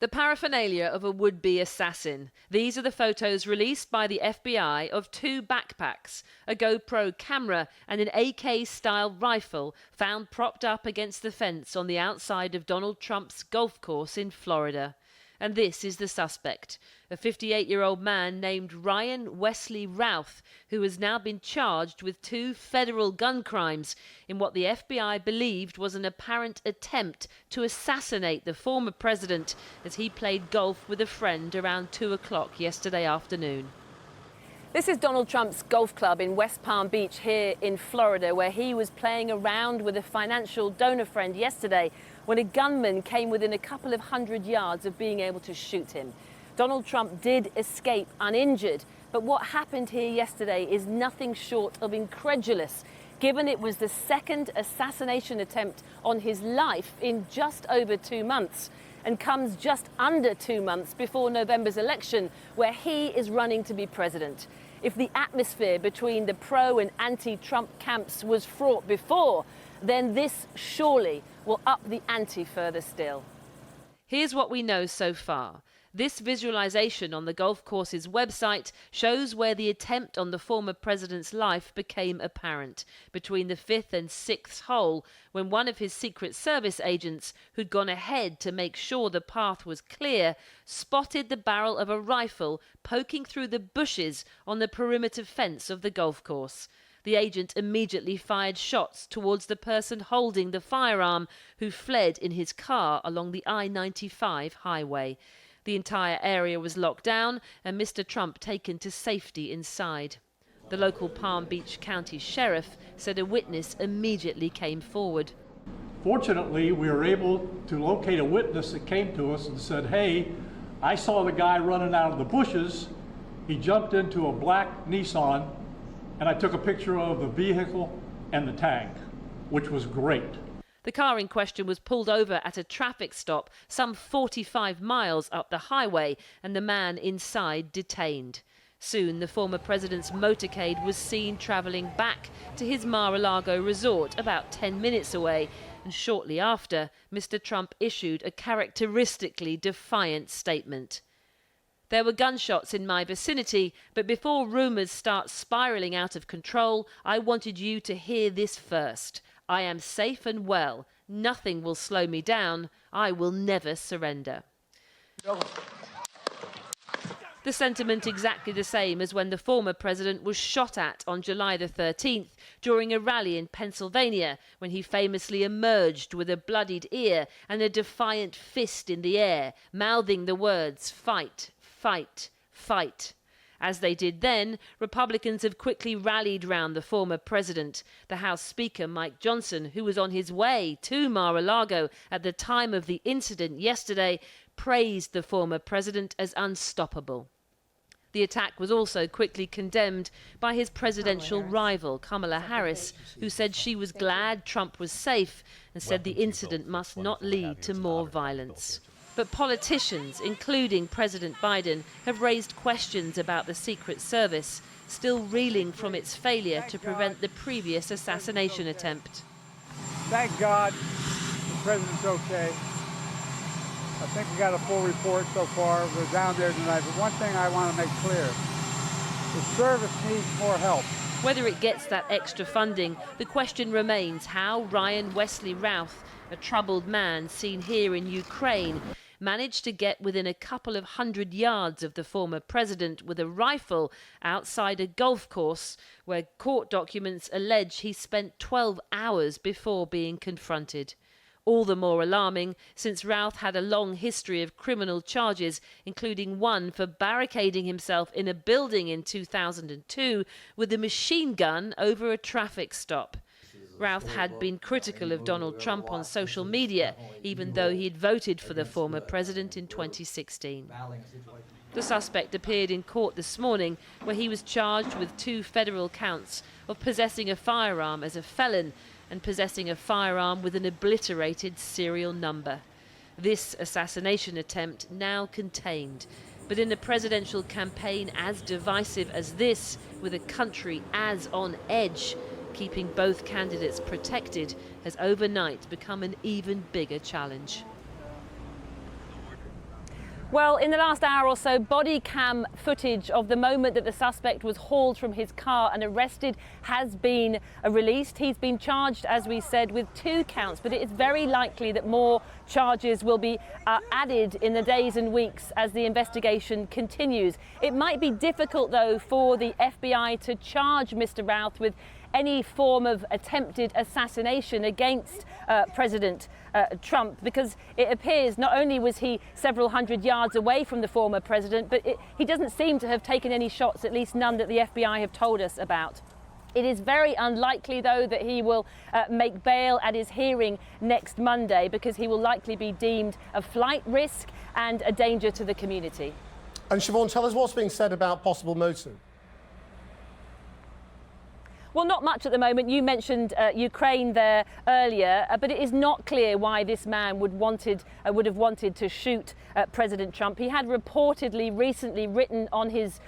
The paraphernalia of a would-be assassin. These are the photos released by the FBI of two backpacks, a GoPro camera and an AK-style rifle found propped up against the fence on the outside of Donald Trump's golf course in Florida. And this is the suspect, a 58-year-old man named Ryan Wesley Routh, who has now been charged with 2 federal gun crimes in what the FBI believed was an apparent attempt to assassinate the former president as he played golf with a friend around 2 o'clock yesterday afternoon. This is Donald Trump's golf club in West Palm Beach here in Florida, where he was playing around with a financial donor friend yesterday when a gunman came within a couple of 100 yards of being able to shoot him. Donald Trump did escape uninjured, but what happened here yesterday is nothing short of incredulous, given it was the second assassination attempt on his life in just over 2 months, and comes just under 2 months before November's election, where he is running to be president. If the atmosphere between the pro and anti-Trump camps was fraught before, then this surely will up the ante further still. Here's what we know so far. This visualization on the golf course's website shows where the attempt on the former president's life became apparent, between the 5th and 6th hole, when one of his Secret Service agents, who'd gone ahead to make sure the path was clear, spotted the barrel of a rifle poking through the bushes on the perimeter fence of the golf course. The agent immediately fired shots towards the person holding the firearm, who fled in his car along the I-95 highway. The entire area was locked down and Mr. Trump taken to safety inside. The local Palm Beach County Sheriff said a witness immediately came forward. Fortunately, we were able to locate a witness that came to us and said, hey, I saw the guy running out of the bushes. He jumped into a black Nissan, and I took a picture of the vehicle and the tag, which was great. The car in question was pulled over at a traffic stop some 45 miles up the highway and the man inside detained. Soon the former president's motorcade was seen travelling back to his Mar-a-Lago resort about 10 minutes away, and shortly after, Mr. Trump issued a characteristically defiant statement. There were gunshots in my vicinity, but before rumours start spiralling out of control, I wanted you to hear this first. I am safe and well. Nothing will slow me down. I will never surrender. The sentiment exactly the same as when the former president was shot at on July the 13th during a rally in Pennsylvania, when he famously emerged with a bloodied ear and a defiant fist in the air, mouthing the words, "Fight, fight, fight." As they did then, Republicans have quickly rallied round the former president. The House Speaker, Mike Johnson, who was on his way to Mar-a-Lago at the time of the incident yesterday, praised the former president as unstoppable. The attack was also quickly condemned by his presidential rival, Kamala Harris, who said she was glad Trump was safe and said the incident must not lead to more violence. But politicians, including President Biden, have raised questions about the Secret Service, still reeling from its failure to prevent the previous assassination attempt. Thank God the president's okay. I think we got a full report so far. We're down there tonight. But one thing I want to make clear, the service needs more help. Whether it gets that extra funding, the question remains how Ryan Wesley Routh, a troubled man seen here in Ukraine, managed to get within a couple of 100 yards of the former president with a rifle outside a golf course where court documents allege he spent 12 hours before being confronted. All the more alarming since Routh had a long history of criminal charges, including one for barricading himself in a building in 2002 with a machine gun over a traffic stop. Routh had been critical of Donald Trump on social media, even though he had voted for the former president in 2016. The suspect appeared in court this morning, where he was charged with 2 federal counts of possessing a firearm as a felon and possessing a firearm with an obliterated serial number. This assassination attempt now contained. But in a presidential campaign as divisive as this, with a country as on edge, keeping both candidates protected has overnight become an even bigger challenge. Well, in the last hour or so, body cam footage of the moment that the suspect was hauled from his car and arrested has been released. He's been charged, as we said, with 2 counts, but it is very likely that more charges will be added in the days and weeks as the investigation continues. It might be difficult, though, for the FBI to charge Mr. Routh with any form of attempted assassination against President Trump, because it appears not only was he several hundred yards away from the former president, but he doesn't seem to have taken any shots, at least none that the FBI have told us about. It is very unlikely, though, that he will make bail at his hearing next Monday, because he will likely be deemed a flight risk and a danger to the community. And Siobhan, tell us what's being said about possible motive. Well, not much at the moment. You mentioned Ukraine there earlier, but it is not clear why this man would have wanted to shoot President Trump. He had reportedly recently written on his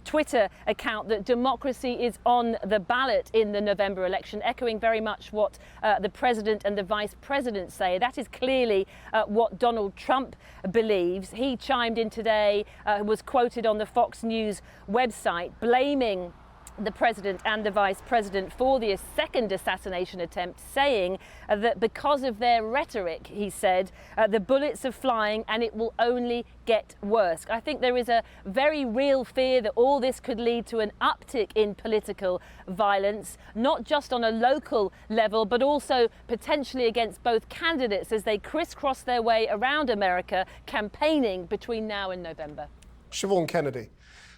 Twitter account that democracy is on the ballot in the November election, echoing very much what the president and the vice president say. That is clearly what Donald Trump believes. He chimed in today, was quoted on the Fox News website, blaming the president and the vice president for the second assassination attempt, saying that because of their rhetoric, he said, the bullets are flying and it will only get worse. I think there is a very real fear that all this could lead to an uptick in political violence, not just on a local level, but also potentially against both candidates as they crisscross their way around America campaigning between now and November. Siobhan Kennedy.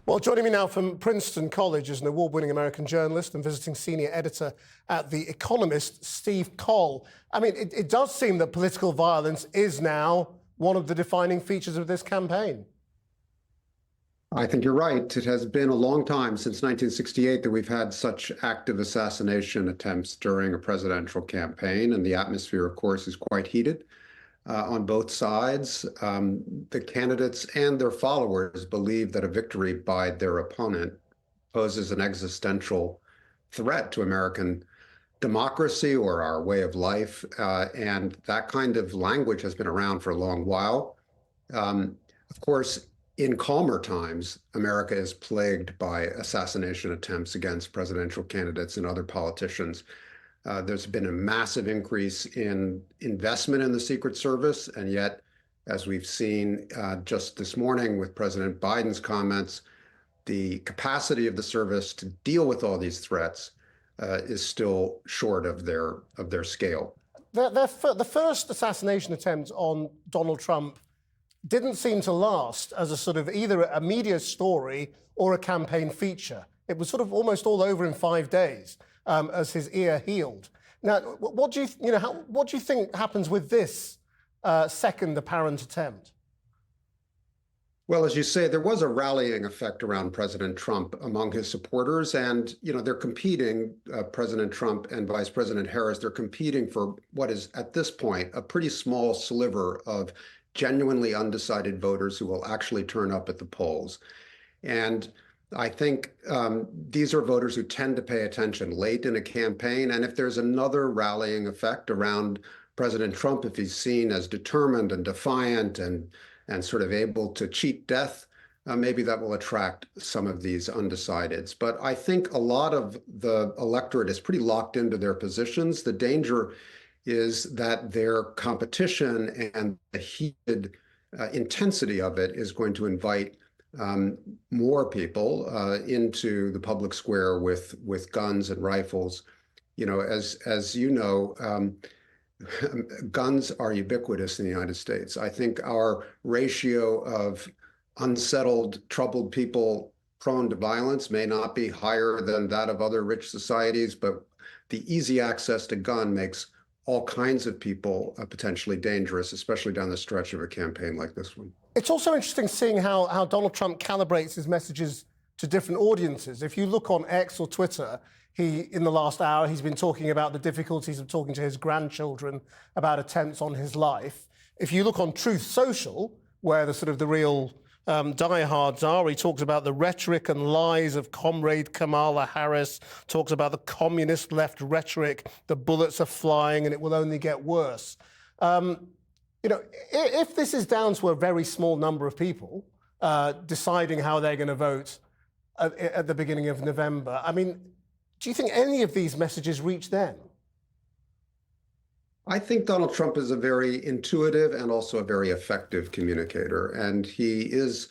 Well, joining me now from Princeton College is an award-winning American journalist and visiting senior editor at The Economist, Steve Coll. I mean, it does seem that political violence is now one of the defining features of this campaign. I think you're right. It has been a long time, since 1968, that we've had such active assassination attempts during a presidential campaign, and the atmosphere, of course, is quite heated. On both sides, the candidates and their followers believe that a victory by their opponent poses an existential threat to American democracy or our way of life. And that kind of language has been around for a long while. Of course, in calmer times, America is plagued by assassination attempts against presidential candidates and other politicians. There's been a massive increase in investment in the Secret Service, and yet, as we've seen just this morning with President Biden's comments, the capacity of the service to deal with all these threats is still short of their scale. The first assassination attempt on Donald Trump didn't seem to last as a sort of either a media story or a campaign feature. It was sort of almost all over in 5 days. As his ear healed. Now, what do you think happens with this second apparent attempt? Well, as you say, there was a rallying effect around President Trump among his supporters, and they're competing. President Trump and Vice President Harris, they're competing for what is at this point a pretty small sliver of genuinely undecided voters who will actually turn up at the polls, and I think these are voters who tend to pay attention late in a campaign. And if there's another rallying effect around President Trump, if he's seen as determined and defiant and sort of able to cheat death, maybe that will attract some of these undecideds. But I think a lot of the electorate is pretty locked into their positions. The danger is that their competition and the heated intensity of it is going to invite more people into the public square with guns and rifles. As you know, guns are ubiquitous in the United States. I think our ratio of unsettled, troubled people prone to violence may not be higher than that of other rich societies, but the easy access to gun makes all kinds of people potentially dangerous, especially down the stretch of a campaign like this one. It's also interesting seeing how Donald Trump calibrates his messages to different audiences. If you look on X or Twitter, in the last hour, he's been talking about the difficulties of talking to his grandchildren about attempts on his life. If you look on Truth Social, where the real diehards are, he talks about the rhetoric and lies of Comrade Kamala Harris, talks about the communist left rhetoric, the bullets are flying and it will only get worse. You know, if this is down to a very small number of people deciding how they're going to vote at the beginning of November, I mean, do you think any of these messages reach them? I think Donald Trump is a very intuitive and also a very effective communicator. And he is,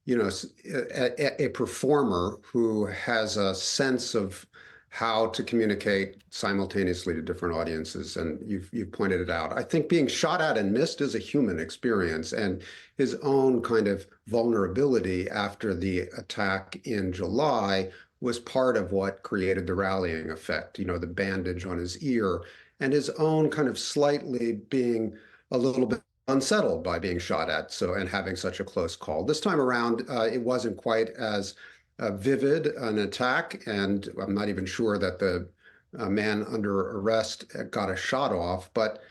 a performer who has a sense of how to communicate simultaneously to different audiences. And you've pointed it out. I think being shot at and missed is a human experience, and his own kind of vulnerability after the attack in July was part of what created the rallying effect, the bandage on his ear, and his own kind of slightly being a little bit unsettled by being shot at, and having such a close call. This time around, it wasn't quite as vivid an attack, and I'm not even sure that the man under arrest got a shot off, but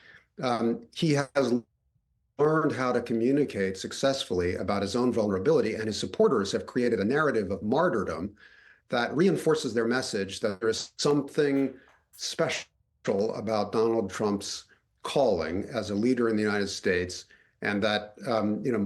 he has learned how to communicate successfully about his own vulnerability, and his supporters have created a narrative of martyrdom that reinforces their message that there is something special about Donald Trump's calling as a leader in the United States, and that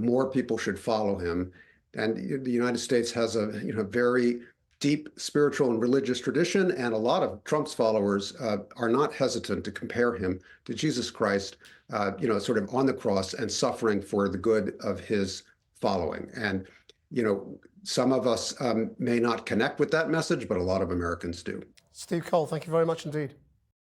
more people should follow him. And the United States has a very deep spiritual and religious tradition, and a lot of Trump's followers are not hesitant to compare him to Jesus Christ, sort of on the cross and suffering for the good of his following. And some of us may not connect with that message, but a lot of Americans do. Steve Cole, thank you very much indeed.